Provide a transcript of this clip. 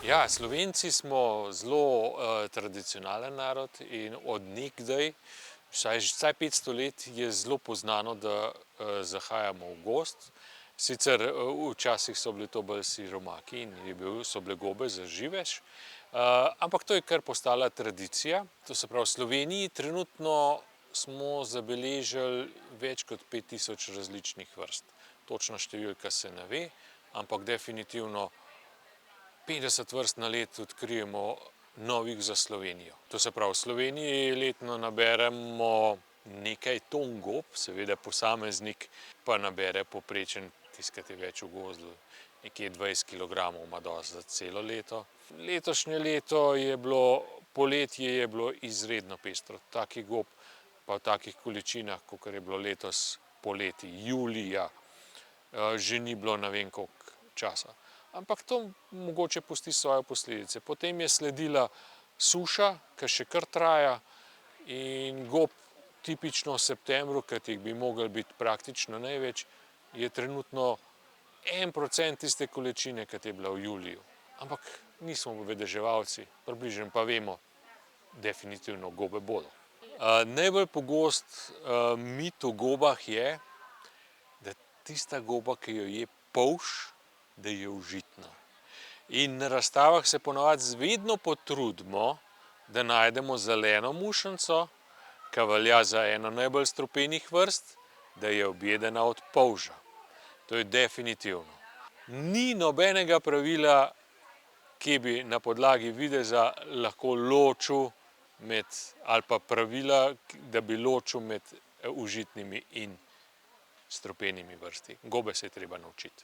Ja, Slovenci smo zelo tradicionalen narod in od nekdaj, vsaj 500 let, je zelo poznano, da zahajamo v gozd. Sicer včasih so bili to bolj siromaki in so bile gobe za živež, ampak to je kar postala tradicija. To se pravi, v Sloveniji trenutno smo zabeležili več kot 5000 različnih vrst. Točna številka se ne ve, ampak definitivno 50 vrst na leto odkrijemo novih za Slovenijo. To se pravi, v Sloveniji letno naberemo nekaj ton gob, seveda posameznik pa nabere povprečen, tiskati več v gozdu, nekje 20 kilogramov ima dosti za celo leto. Letošnje leto poletje je bilo izredno pestro. Takih gob pa v takih količinah, kakor je bilo letos poleti, julija, že ni bilo ne vem koliko časa. Ampak to mogoče pusti svoje posledice. Potem je sledila suša, ki še kar traja, in gob tipično v septembru, kad jih bi moglo biti praktično največ, je trenutno 1% tiste količine, kad je bila v juliju. Ampak nismo vedeževalci, približno pa vemo, definitivno gobe bodo. Najbolj pogost mit o gobah je, da tista goba, ki jo je polž, da je užitna. In na razstavah se ponavadi vedno potrudimo, da najdemo zeleno mušnico, ki velja za eno najbolj strupenih vrst, da je objedena od polža. To je definitivno. Ni nobenega pravila, ki bi na podlagi videza lahko ločil ali pa pravila, da bi ločil med užitnimi in strupenimi vrstami. Gobe se je treba naučiti.